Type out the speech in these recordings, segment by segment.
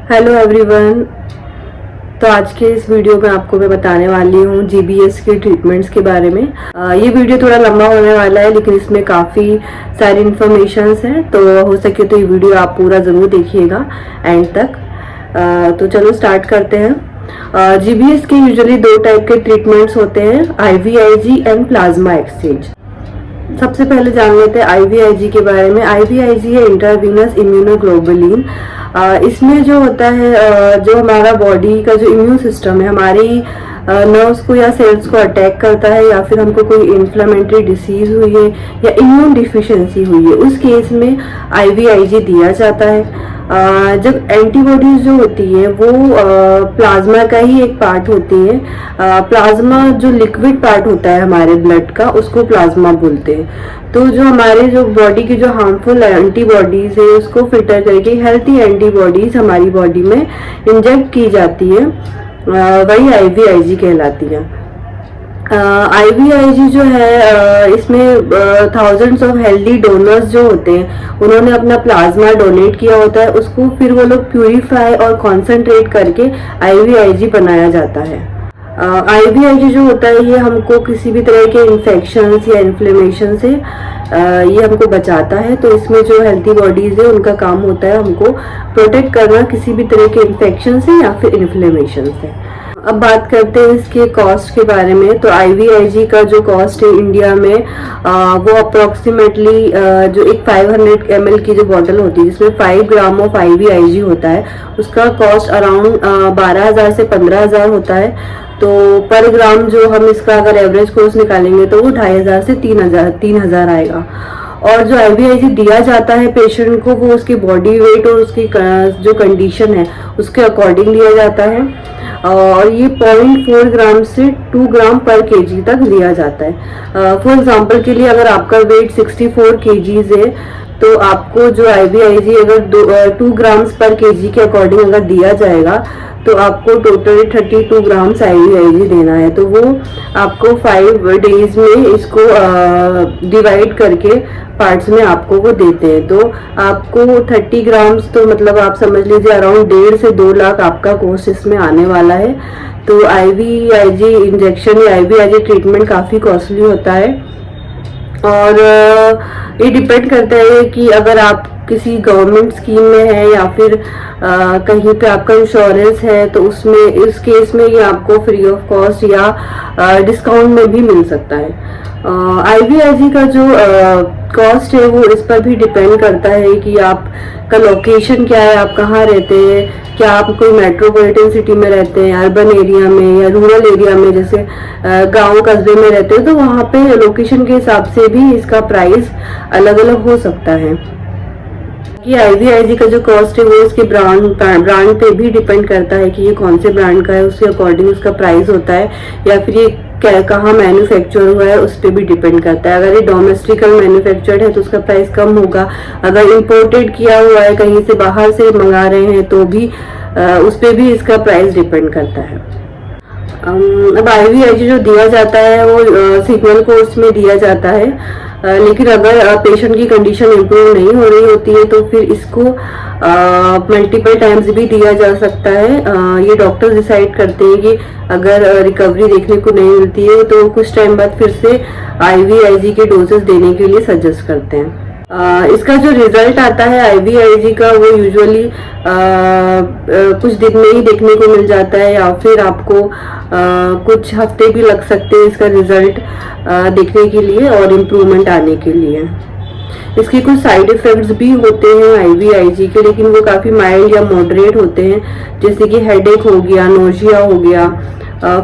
Hello everyone. तो आज के इस वीडियो में आपको मैं बताने वाली हूँ जीबीएस के ट्रीटमेंट्स के बारे में। ये वीडियो थोड़ा लंबा होने वाला है, लेकिन इसमें काफ़ी सारी इन्फॉर्मेशंस हैं, तो हो सके तो ये वीडियो आप पूरा ज़रूर देखिएगा एंड तक। तो चलो स्टार्ट करते हैं। जीबीएस के यूजुअली दो टाइप के ट्रीटमेंट्स होते हैं, आईवीआईजी एंड प्लाज्मा एक्सचेंज। सबसे पहले जान लेते हैं आईवीआईजी के बारे में। आईवीआईजी है इंट्रावीनस इम्यूनोग्लोबुलिन। इसमें जो होता है, जो हमारा बॉडी का जो इम्यून सिस्टम है, हमारी नर्व्स को या सेल्स को अटैक करता है, या फिर हमको कोई इन्फ्लेमेटरी डिसीज हुई है या इम्यून डिफिशिएंसी हुई है, उस केस में आईवीआईजी दिया जाता है। जब एंटीबॉडीज जो होती है वो प्लाज्मा का ही एक पार्ट होती है। प्लाज्मा जो लिक्विड पार्ट होता है हमारे ब्लड का, उसको प्लाज्मा बोलते हैं। तो जो हमारे जो बॉडी की जो हार्मफुल एंटीबॉडीज है, उसको फिल्टर करके हेल्थी एंटीबॉडीज हमारी बॉडी में इंजेक्ट की जाती है, वही आईवीआईजी कहलाती है। आईवीआईजी जो है, इसमें थाउजेंड्स ऑफ हेल्दी डोनर्स जो होते हैं, उन्होंने अपना प्लाज्मा डोनेट किया होता है, उसको फिर वो लोग प्यूरिफाई और कॉन्सेंट्रेट करके आईवीआईजी बनाया जाता है। आईवीआईजी जो होता है, ये हमको किसी भी तरह के इन्फेक्शन या इन्फ्लेमेशन से ये हमको बचाता है। तो इसमें जो हेल्थी बॉडीज है, उनका काम होता है हमको प्रोटेक्ट करना किसी भी तरह के इन्फेक्शन से या फिर इन्फ्लेमेशन से। अब बात करते हैं इसके कॉस्ट के बारे में। तो आईवीआईजी का जो कॉस्ट है इंडिया में, वो अप्रोक्सीमेटली जो एक 500 ml की जो बॉटल होती है, जिसमें 5 ग्राम ऑफ आईवीआईजी होता है, उसका कॉस्ट अराउंड 12,000 से 15,000 होता है। तो पर ग्राम जो हम इसका अगर एवरेज कॉस्ट निकालेंगे तो वो 2,500 से 3,000 आएगा। और जो आईवीआईजी दिया जाता है पेशेंट को, वो उसकी बॉडी वेट और उसकी जो कंडीशन है उसके अकॉर्डिंग दिया जाता है। और ये 0.4 ग्राम से 2 ग्राम पर केजी तक दिया जाता है। फॉर एग्जांपल के लिए, अगर आपका वेट 64 केजीज है, तो आपको जो आईवीआईजी अगर 2 ग्राम्स पर केजी के अकॉर्डिंग अगर दिया जाएगा, तो आपको टोटली 32 ग्राम्स आईवीआईजी देना है। तो वो आपको 5 डेज में इसको डिवाइड करके पार्ट्स में आपको वो देते हैं। तो आपको 30 ग्राम्स, तो मतलब आप समझ लीजिए अराउंड 1.5 से 2 लाख आपका कॉस्ट इसमें आने वाला है। तो आईवीआईजी इंजेक्शन या आईवीआईजी ट्रीटमेंट काफ़ी कॉस्टली होता है। और ये डिपेंड करता है कि अगर आप किसी गवर्नमेंट स्कीम में है या फिर कहीं पे आपका इंश्योरेंस है, तो उसमें इस केस में ये आपको फ्री ऑफ कॉस्ट या डिस्काउंट में भी मिल सकता है। आईवीआईजी का जो कॉस्ट है, वो इस पर भी डिपेंड करता है कि आपका लोकेशन क्या है, आप कहाँ रहते हैं, क्या आप कोई मेट्रोपॉलिटन सिटी में रहते हैं, अर्बन एरिया में या रूरल एरिया में, जैसे गांव कस्बे में रहते हैं, तो वहाँ पे लोकेशन के हिसाब से भी इसका प्राइस अलग अलग हो सकता है। कि आईवीआईजी का जो कॉस्ट है, वो इसके ब्रांड पे भी डिपेंड करता है कि ये कौन से ब्रांड का है, उसके अकॉर्डिंग उसका प्राइस होता है, या फिर ये कहाँ मैन्युफैक्चर हुआ है उस पर भी डिपेंड करता है। अगर ये डोमेस्टिकल मैन्युफैक्चर्ड है तो उसका प्राइस कम होगा। अगर इंपोर्टेड किया हुआ है, कहीं से बाहर से मंगा रहे हैं, तो भी उस पर भी इसका प्राइस डिपेंड करता है। अब आईवीआईजी जो दिया जाता है, वो सिग्नल कोर्स में दिया जाता है, लेकिन अगर पेशेंट की कंडीशन इम्प्रूव नहीं हो रही होती है, तो फिर इसको मल्टीपल टाइम्स भी दिया जा सकता है। ये डॉक्टर डिसाइड करते हैं कि अगर रिकवरी देखने को नहीं मिलती है, तो कुछ टाइम बाद फिर से आईवीआईजी के डोजेस देने के लिए सजेस्ट करते हैं। इसका जो रिजल्ट आता है आईवीआईजी का, वो यूजुअली कुछ दिन में ही देखने को मिल जाता है, या फिर आपको कुछ हफ्ते भी लग सकते हैं इसका रिजल्ट देखने के लिए और इम्प्रूवमेंट आने के लिए। इसके कुछ साइड इफेक्ट्स भी होते हैं आईवीआईजी के, लेकिन वो काफ़ी माइल्ड या मॉडरेट होते हैं, जैसे कि हेडेक हो गया, नोजिया हो गया,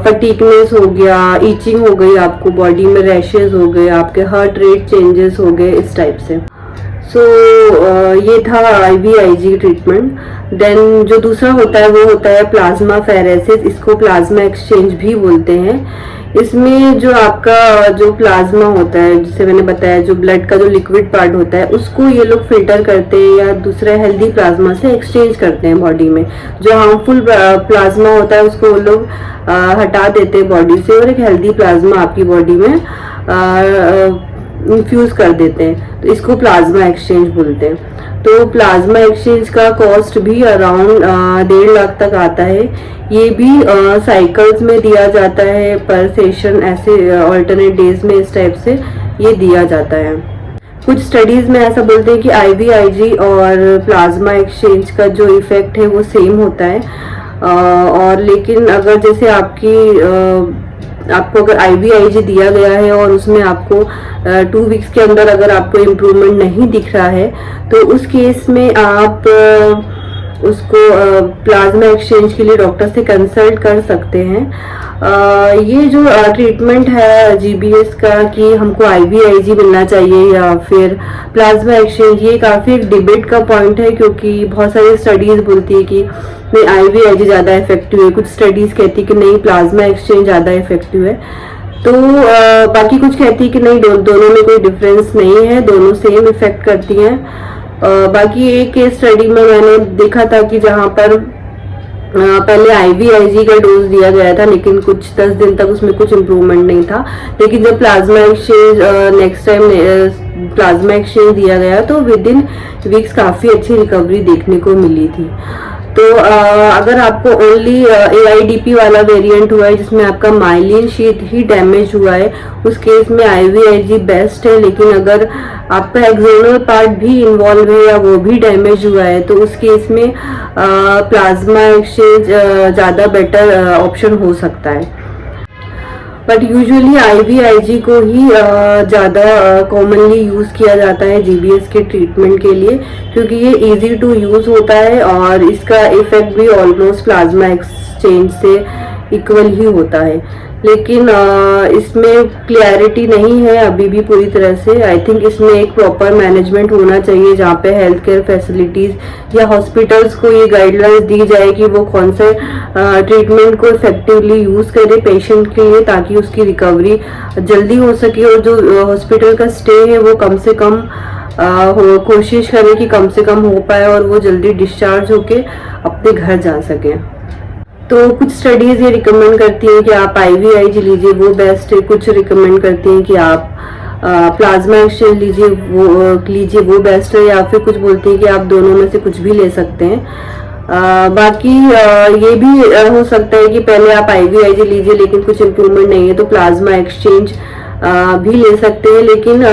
फटीकनेस हो गया, ईचिंग हो गई, आपको बॉडी में रैशेज हो गए, आपके हार्ट रेट चेंजेस हो गए, इस टाइप से। सो ये था आईवीआईजी ट्रीटमेंट। देन जो दूसरा होता है, वो होता है प्लाज्मा फेरेसिस। इसको प्लाज्मा एक्सचेंज भी बोलते हैं। इसमें जो आपका जो प्लाज्मा होता है, जिसे मैंने बताया, जो ब्लड का जो लिक्विड पार्ट होता है, उसको ये लोग फिल्टर करते हैं या दूसरा हेल्दी प्लाज्मा से एक्सचेंज करते हैं बॉडी में। जो हार्मफुल प्लाज्मा होता है उसको वो लोग हटा देते हैं बॉडी से, और एक हेल्दी प्लाज्मा आपकी बॉडी में इन्फ्यूज कर देते हैं। तो इसको प्लाज्मा एक्सचेंज बोलते हैं। तो प्लाज्मा एक्सचेंज का कॉस्ट भी अराउंड 1.5 लाख तक आता है। ये भी साइकिल्स में दिया जाता है, पर सेशन ऐसे ऑल्टरनेट डेज में इस टाइप से ये दिया जाता है। कुछ स्टडीज में ऐसा बोलते हैं कि IVIG और प्लाज्मा एक्सचेंज का जो इफेक्ट है वो सेम होता है, और लेकिन अगर जैसे आपको अगर IVIG दिया गया है और उसमें आपको 2 वीक्स के अंदर अगर आपको इम्प्रूवमेंट नहीं दिख रहा है, तो उस केस में आप उसको प्लाज्मा एक्सचेंज के लिए डॉक्टर से कंसल्ट कर सकते हैं। ये जो ट्रीटमेंट है GBS का कि हमको IVIG मिलना चाहिए या फिर प्लाज्मा एक्सचेंज, ये काफ़ी एक डिबेट का पॉइंट है, क्योंकि बहुत सारी स्टडीज बोलती है कि नहीं IVIG ज़्यादा इफेक्टिव है, कुछ स्टडीज कहती है कि नहीं प्लाज्मा एक्सचेंज ज़्यादा इफेक्टिव है। तो बाकी कुछ कहती है कि नहीं दोनों में कोई डिफरेंस नहीं है, दोनों सेम इफेक्ट करती हैं। बाकी एक केस स्टडी में मैंने देखा था कि जहाँ पर पहले IVIG का डोज दिया गया था, लेकिन कुछ 10 दिन तक उसमें कुछ इम्प्रूवमेंट नहीं था, लेकिन जब plasma exchange next time plasma exchange दिया गया तो विद इन वीक्स काफ़ी अच्छी रिकवरी देखने को मिली थी। तो अगर आपको ओनली AIDP वाला वेरिएंट हुआ है जिसमें आपका माइलिन शीथ ही डैमेज हुआ है, उस केस में IVIG बेस्ट है। लेकिन अगर आपका एक्सटर्नल पार्ट भी इन्वॉल्व है या वो भी डैमेज हुआ है, तो उस केस में प्लाज्मा एक्सचेंज ज़्यादा बेटर ऑप्शन हो सकता है। बट यूजुअली IVIG को ही ज़्यादा कॉमनली यूज़ किया जाता है GBS के ट्रीटमेंट के लिए, क्योंकि ये इजी टू यूज़ होता है और इसका इफेक्ट भी ऑलमोस्ट प्लाज्मा एक्सचेंज से इक्वल ही होता है। लेकिन इसमें क्लैरिटी नहीं है अभी भी पूरी तरह से। आई थिंक इसमें एक प्रॉपर मैनेजमेंट होना चाहिए, जहाँ पे हेल्थ केयर फैसिलिटीज़ या हॉस्पिटल्स को ये गाइडलाइंस दी जाए कि वो कौन से ट्रीटमेंट को इफेक्टिवली यूज़ करे पेशेंट के लिए, ताकि उसकी रिकवरी जल्दी हो सके और जो हॉस्पिटल का स्टे है वो कम से कम कोशिश करें कि कम से कम हो पाए और वो जल्दी डिस्चार्ज होके अपने घर जा सकें। तो कुछ स्टडीज़ ये रिकमेंड करती हैं कि आप IVIG लीजिए, वो बेस्ट है। कुछ रिकमेंड करती हैं कि आप प्लाज्मा एक्सचेंज लीजिए वो बेस्ट है, या फिर कुछ बोलती हैं कि आप दोनों में से कुछ भी ले सकते हैं। बाकी ये भी हो सकता है कि पहले आप IVIG लीजिए लेकिन कुछ इम्प्रूवमेंट नहीं है तो प्लाज्मा एक्सचेंज भी ले सकते हैं। लेकिन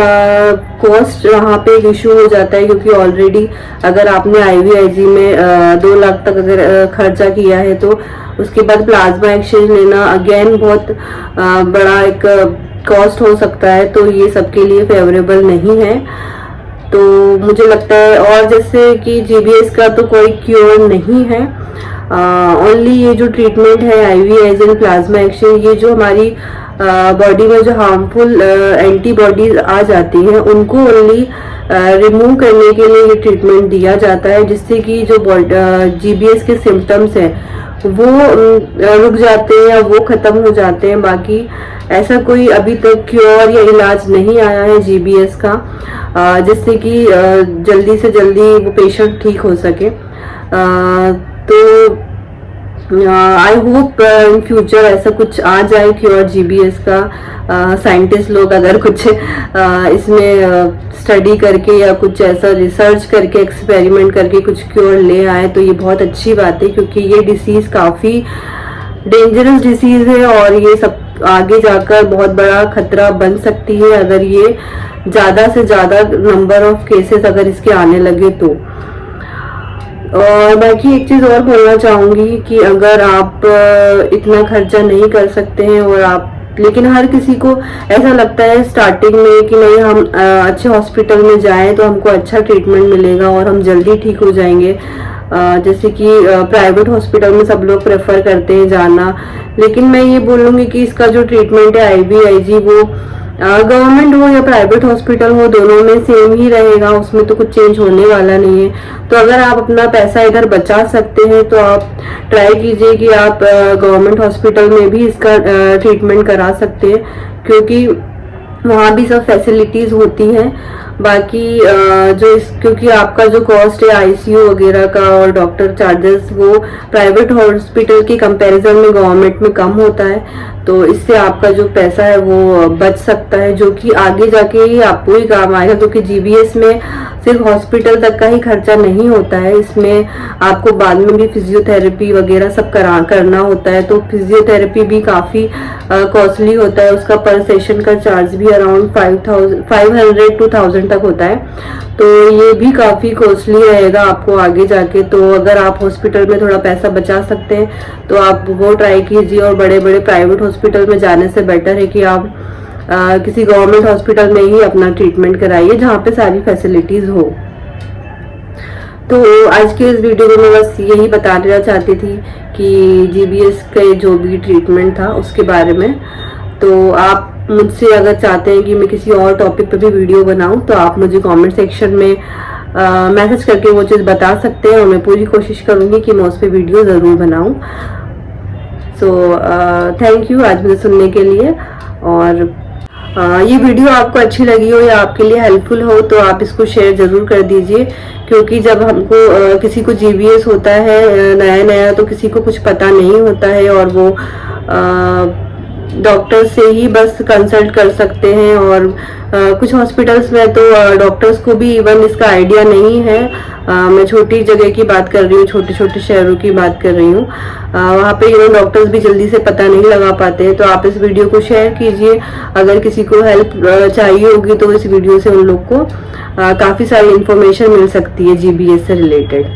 कॉस्ट यहाँ पे एक इशू हो जाता है, क्योंकि ऑलरेडी अगर आपने IVIG में 2 लाख तक अगर खर्चा किया है, तो उसके बाद प्लाज्मा एक्सचेंज लेना अगेन बहुत बड़ा एक कॉस्ट हो सकता है, तो ये सबके लिए फेवरेबल नहीं है। तो मुझे लगता है, और जैसे कि GBS का तो कोई क्योर नहीं है, ओनली ये जो ट्रीटमेंट है IVIG एंड प्लाज्मा एक्सचेंज, ये जो हमारी बॉडी में जो हार्मफुल एंटीबॉडीज आ जाती हैं उनको ओनली रिमूव करने के लिए ये ट्रीटमेंट दिया जाता है, जिससे कि जो GBS के सिम्टम्स हैं वो रुक जाते हैं या वो खत्म हो जाते हैं। बाकी ऐसा कोई अभी तक क्योर या इलाज नहीं आया है GBS का, जिससे कि जल्दी से जल्दी वो पेशेंट ठीक हो सके। तो आई होप इन फ्यूचर ऐसा कुछ आ जाए क्योर GBS का। साइंटिस्ट लोग अगर कुछ इसमें स्टडी करके या कुछ ऐसा रिसर्च करके एक्सपेरिमेंट करके कुछ क्योर ले आए तो ये बहुत अच्छी बात है, क्योंकि ये डिसीज़ काफ़ी डेंजरस डिसीज़ है और ये सब आगे जाकर बहुत बड़ा खतरा बन सकती है अगर ये ज़्यादा से ज़्यादा नंबर ऑफ केसेस अगर इसके आने लगे तो। और बाकी एक चीज़ और बोलना चाहूँगी कि अगर आप इतना खर्चा नहीं कर सकते हैं और आप, लेकिन हर किसी को ऐसा लगता है स्टार्टिंग में कि नहीं हम अच्छे हॉस्पिटल में जाएं तो हमको अच्छा ट्रीटमेंट मिलेगा और हम जल्दी ठीक हो जाएंगे, जैसे कि प्राइवेट हॉस्पिटल में सब लोग प्रेफर करते हैं जाना। लेकिन मैं ये बोलूँगी कि इसका जो ट्रीटमेंट है IVIG वो गवर्नमेंट हो या प्राइवेट हॉस्पिटल हो दोनों में सेम ही रहेगा, उसमें तो कुछ चेंज होने वाला नहीं है। तो अगर आप अपना पैसा इधर बचा सकते हैं तो आप ट्राई कीजिए कि आप गवर्नमेंट हॉस्पिटल में भी इसका ट्रीटमेंट करा सकते हैं, क्योंकि वहाँ भी सब फैसिलिटीज़ होती हैं। बाकी क्योंकि आपका जो कॉस्ट है ICU वगैरह का और डॉक्टर चार्जेस वो प्राइवेट हॉस्पिटल के कंपैरिजन में गवर्नमेंट में कम होता है, तो इससे आपका जो पैसा है वो बच सकता है, जो कि आगे जाके ही आपको ही काम आएगा, क्योंकि जीबीएस में सिर्फ हॉस्पिटल तक का ही खर्चा नहीं होता है, इसमें आपको बाद में भी फिजियोथेरेपी वगैरह सब करना होता है। तो फिजियोथेरेपी भी काफ़ी कॉस्टली होता है, उसका पर सेशन का चार्ज भी अराउंड 500 to 1000 तक होता है। तो ये भी काफ़ी कॉस्टली रहेगा आपको आगे जाके। तो अगर आप हॉस्पिटल में थोड़ा पैसा बचा सकते हैं तो आप वो ट्राई कीजिए, और बड़े बड़े प्राइवेट हॉस्पिटल में जाने से बेटर है कि आप किसी गवर्नमेंट हॉस्पिटल में ही अपना ट्रीटमेंट कराइए जहाँ पे सारी फैसिलिटीज़ हो। तो आज के इस वीडियो में मैं बस यही बताना चाहती थी कि जीबीएस के जो भी ट्रीटमेंट था उसके बारे में। तो आप मुझसे अगर चाहते हैं कि मैं किसी और टॉपिक पे भी वीडियो बनाऊं तो आप मुझे कमेंट सेक्शन में मैसेज करके वो चीज़ बता सकते हैं, और मैं पूरी कोशिश करूंगी कि मैं उस पर वीडियो ज़रूर बनाऊं। सो थैंक यू आज मुझे सुनने के लिए। और ये वीडियो आपको अच्छी लगी हो या आपके लिए हेल्पफुल हो तो आप इसको शेयर ज़रूर कर दीजिए, क्योंकि जब हमको किसी को जीबीएस होता है नया नया, तो किसी को कुछ पता नहीं होता है, और वो डॉक्टर से ही बस कंसल्ट कर सकते हैं। और कुछ हॉस्पिटल्स में तो डॉक्टर्स को भी इवन इसका आइडिया नहीं है। मैं छोटी जगह की बात कर रही हूँ, छोटे छोटे शहरों की बात कर रही हूँ, वहाँ पे इवन डॉक्टर्स भी जल्दी से पता नहीं लगा पाते हैं। तो आप इस वीडियो को शेयर कीजिए, अगर किसी को हेल्प चाहिए होगी तो इस वीडियो से उन लोग को काफ़ी सारी इन्फॉर्मेशन मिल सकती है जीबीएस से रिलेटेड।